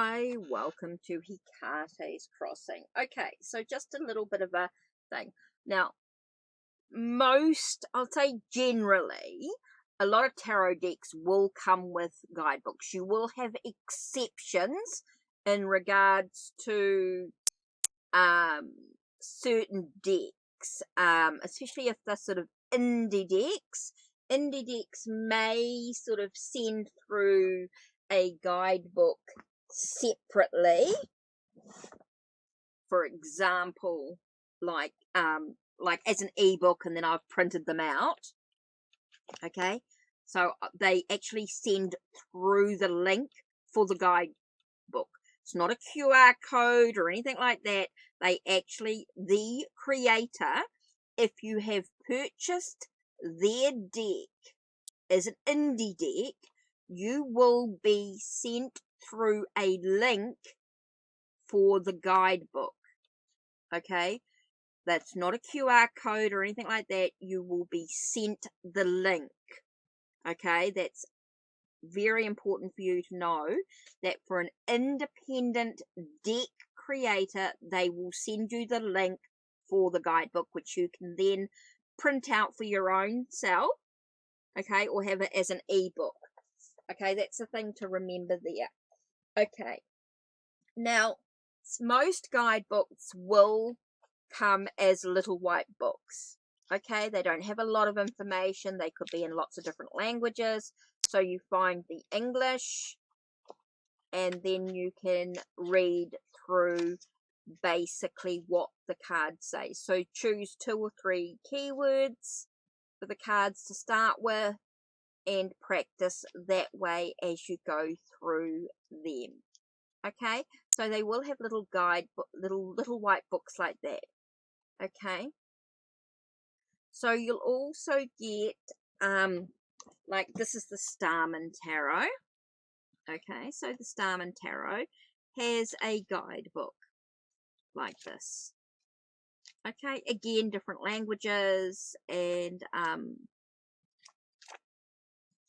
Hi, welcome to Hikate's Crossing. Okay, so just a little bit of a thing. Now, I'll say generally, a lot of tarot decks will come with guidebooks. You will have exceptions in regards to certain decks, especially if they're sort of indie decks. Indie decks may sort of send through a guidebook separately. For example, like as an ebook, and then I've printed them out. Okay, so they actually send through the link for the guidebook. It's not a QR code or anything like that. They actually, the creator, if you have purchased their deck as an indie deck, you will be sent through a link for the guidebook. Okay, that's not a QR code or anything like that. You will be sent the link. Okay, that's very important for you to know, that for an independent deck creator, they will send you the link for the guidebook, which you can then print out for your own self, okay, or have it as an ebook. Okay, that's the thing to remember there. Okay, now most guidebooks will come as little white books. Okay, they don't have a lot of information. They could be in lots of different languages. So you find the English, and then you can read through basically what the cards say. So choose 2 or 3 keywords for the cards to start with, and practice that way as you go through them. Okay, so they will have little little white books like that. Okay, so you'll also get like this is the Starman Tarot. Okay, so the Starman Tarot has a guidebook like this. Okay, again, different languages, and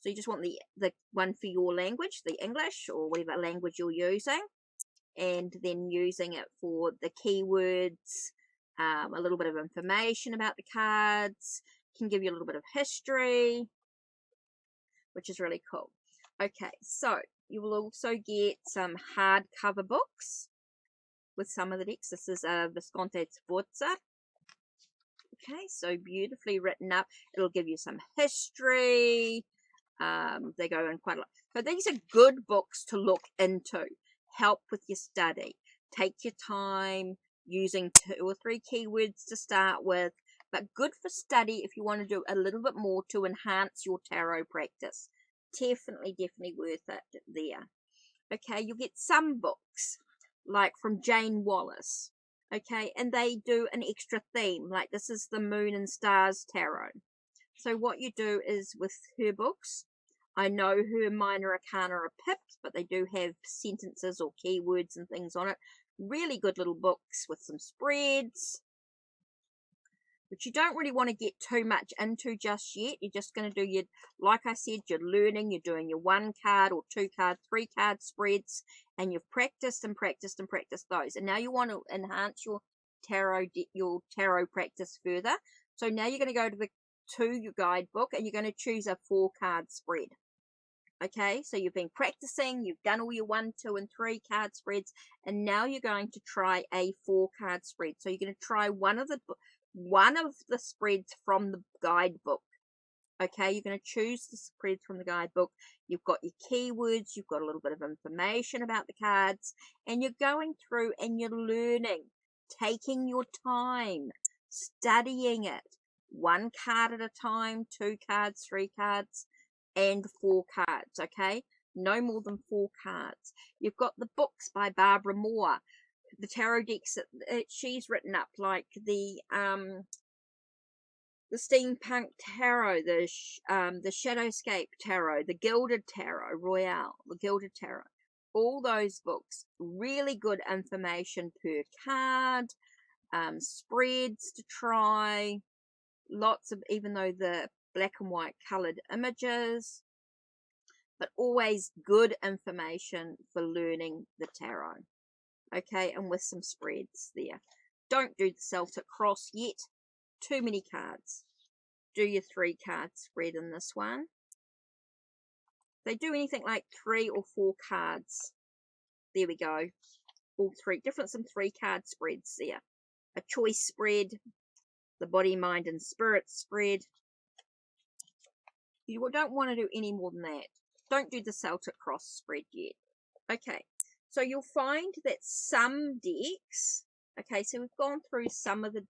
so you just want the one for your language, the English or whatever language you're using, and then using it for the keywords, a little bit of information about the cards, can give you a little bit of history, which is really cool. Okay, so you will also get some hardcover books with some of the decks. This is a Visconti Sforza. Okay, so beautifully written up. It'll give you some history. They go in quite a lot. So these are good books to look into. Help with your study. Take your time, using 2 or 3 keywords to start with, but good for study if you want to do a little bit more to enhance your tarot practice. Definitely worth it there. Okay, you'll get some books like from Jane Wallace. Okay, and they do an extra theme, like this is the Moon and Stars Tarot. So what you do is, with her books, I know her minor arcana are pips, but they do have sentences or keywords and things on it. Really good little books with some spreads, but you don't really want to get too much into just yet. You're just going to do your, like I said, you're learning, you're doing your 1 card or 2 card, 3 card spreads, and you've practiced and practiced and practiced those. And now you want to enhance your tarot practice further. So now you're going to go to your guidebook, and you're going to choose a 4 card spread. Okay, so you've been practicing, you've done all your 1, 2, and 3 card spreads, and now you're going to try a 4 card spread. So you're going to try one of the spreads from the guidebook. Okay, you're going to choose the spreads from the guidebook. You've got your keywords, you've got a little bit of information about the cards, and you're going through and you're learning, taking your time, studying it, 1 card at a time, 2 cards, 3 cards, and 4 cards. Okay, no more than 4 cards. You've got the books by Barbara Moore, the tarot decks that she's written up, like the Steampunk Tarot, the Shadowscape Tarot, the Gilded Tarot Royale, the Gilded Tarot. All those books, really good information per card, spreads to try, lots of, even though the black and white coloured images, but always good information for learning the tarot. Okay, and with some spreads there. Don't do the Celtic cross yet. Too many cards. Do your 3 card spread in this one. They do anything like 3 or 4 cards. There we go. All 3 different, some 3 card spreads there. A choice spread, the body, mind, and spirit spread. You don't want to do any more than that. Don't do the Celtic cross spread yet. Okay, so you'll find that some decks. Okay, so we've gone through some of the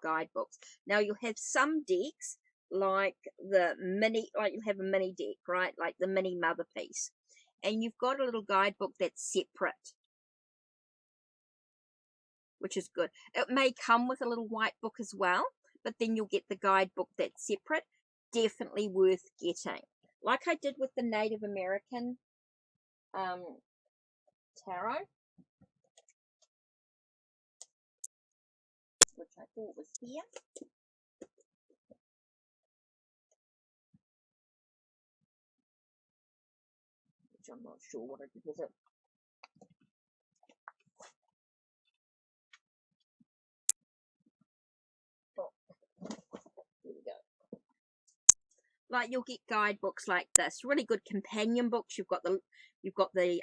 guidebooks. Now you'll have some decks like the mini, like you'll have a mini deck, right? Like the mini mother piece, and you've got a little guidebook that's separate, which is good. It may come with a little white book as well, but then you'll get the guidebook that's separate. Definitely worth getting, like I did with the Native American tarot, which I thought was here. Which I'm not sure what I did with it. Oh, here we go. Like you'll get guidebooks like this, really good companion books. You've got the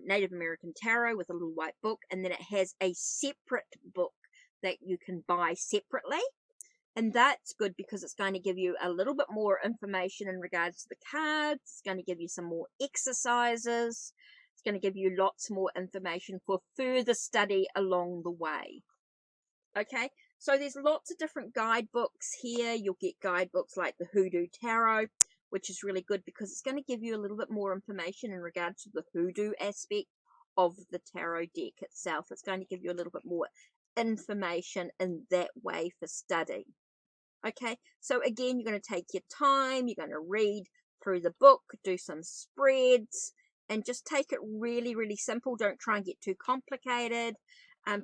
Native American Tarot with a little white book, and then it has a separate book that you can buy separately. And that's good because it's going to give you a little bit more information in regards to the cards. It's going to give you some more exercises. It's going to give you lots more information for further study along the way. Okay, so there's lots of different guidebooks here. You'll get guidebooks like the Hoodoo Tarot, which is really good because it's going to give you a little bit more information in regards to the hoodoo aspect of the tarot deck itself. It's going to give you a little bit more information in that way for study. Okay, so again, you're going to take your time. You're going to read through the book, do some spreads, and just take it really, really simple. Don't try and get too complicated.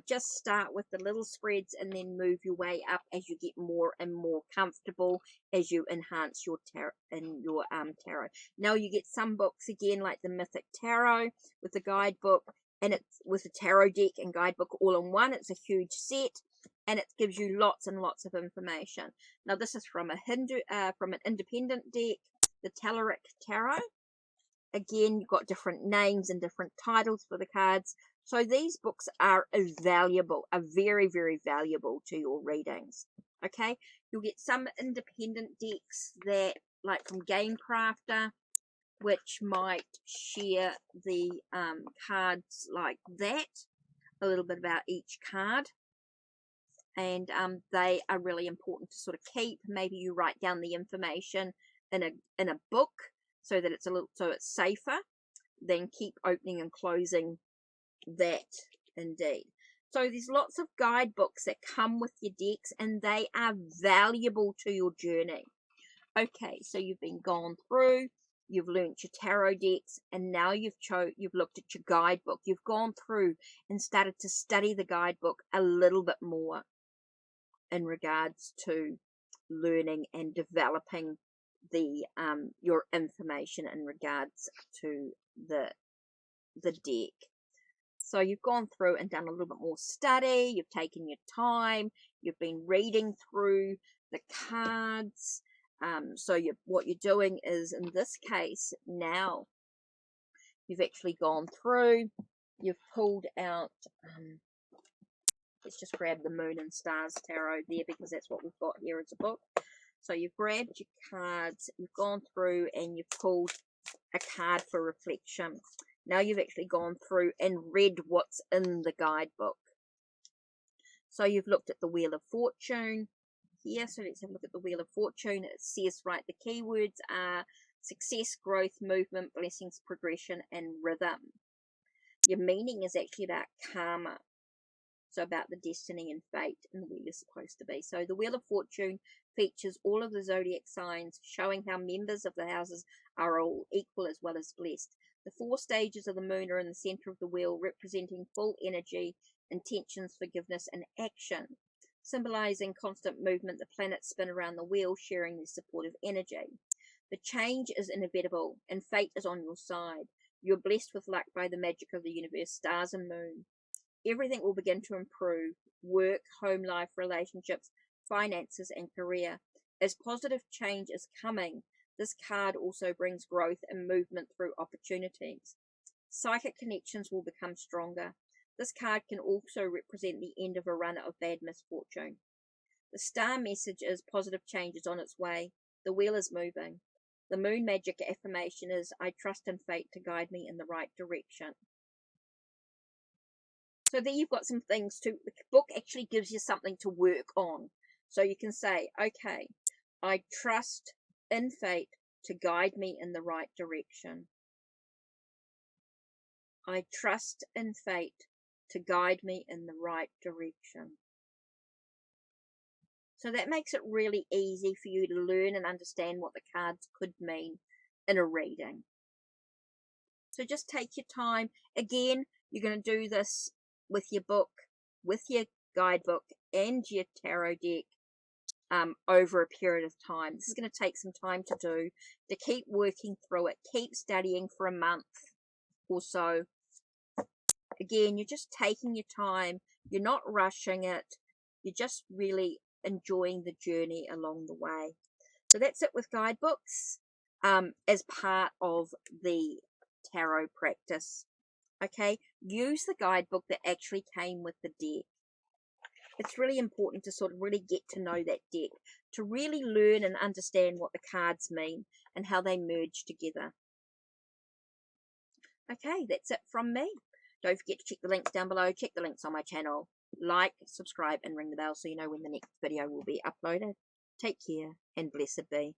Just start with the little spreads and then move your way up as you get more and more comfortable as you enhance your tarot and your tarot. Now you get some books again like the Mythic Tarot with the guidebook, and it's with a tarot deck and guidebook all in one. It's a huge set, and it gives you lots and lots of information. Now this is from from an independent deck, the Taleric Tarot. Again, you've got different names and different titles for the cards. So these books are valuable, are very, very valuable to your readings. Okay, you'll get some independent decks that, like from Game Crafter, which might share the cards like that, a little bit about each card. And they are really important to sort of keep. Maybe you write down the information in a book so that it's it's safer than keep opening and closing that indeed. So there's lots of guidebooks that come with your decks, and they are valuable to your journey. Okay, so you've been gone through, you've learnt your tarot decks, and now you've looked at your guidebook. You've gone through and started to study the guidebook a little bit more in regards to learning and developing the your information in regards to the deck. So you've gone through and done a little bit more study, you've taken your time, you've been reading through the cards. So what you're doing is, in this case, now you've actually gone through, you've pulled out, let's just grab the Moon and Stars Tarot there because that's what we've got here as a book. So you've grabbed your cards, you've gone through and you've pulled a card for reflection. Now you've actually gone through and read what's in the guidebook. So you've looked at the Wheel of Fortune here. So let's have a look at the Wheel of Fortune. It says, right, the keywords are success, growth, movement, blessings, progression, and rhythm. Your meaning is actually about karma. So about the destiny and fate and where you're supposed to be. So the Wheel of Fortune features all of the zodiac signs, showing how members of the houses are all equal as well as blessed. The 4 stages of the moon are in the center of the wheel, representing full energy, intentions, forgiveness, and action. Symbolizing constant movement, the planets spin around the wheel, sharing their supportive energy. The change is inevitable, and fate is on your side. You're blessed with luck by the magic of the universe, stars and moon. Everything will begin to improve. Work, home life, relationships, finances, and career. As positive change is coming, this card also brings growth and movement through opportunities. Psychic connections will become stronger. This card can also represent the end of a run of bad misfortune. The star message is positive change is on its way. The wheel is moving. The moon magic affirmation is, I trust in fate to guide me in the right direction. So there you've got some things to, the book actually gives you something to work on. So you can say, okay, I trust in fate to guide me in the right direction. I trust in fate to guide me in the right direction. So that makes it really easy for you to learn and understand what the cards could mean in a reading. So just take your time. Again, you're going to do this with your book, with your guidebook, and your tarot deck over a period of time. This is going to take some time to do, to keep working through it. Keep studying for a month or so. Again, you're just taking your time. You're not rushing it. You're just really enjoying the journey along the way. So that's it with guidebooks as part of the tarot practice. Okay, use the guidebook that actually came with the deck. It's really important to sort of really get to know that deck, to really learn and understand what the cards mean and how they merge together. Okay, that's it from me. Don't forget to check the links down below. Check the links on my channel. Like, subscribe, and ring the bell so you know when the next video will be uploaded. Take care, and blessed be.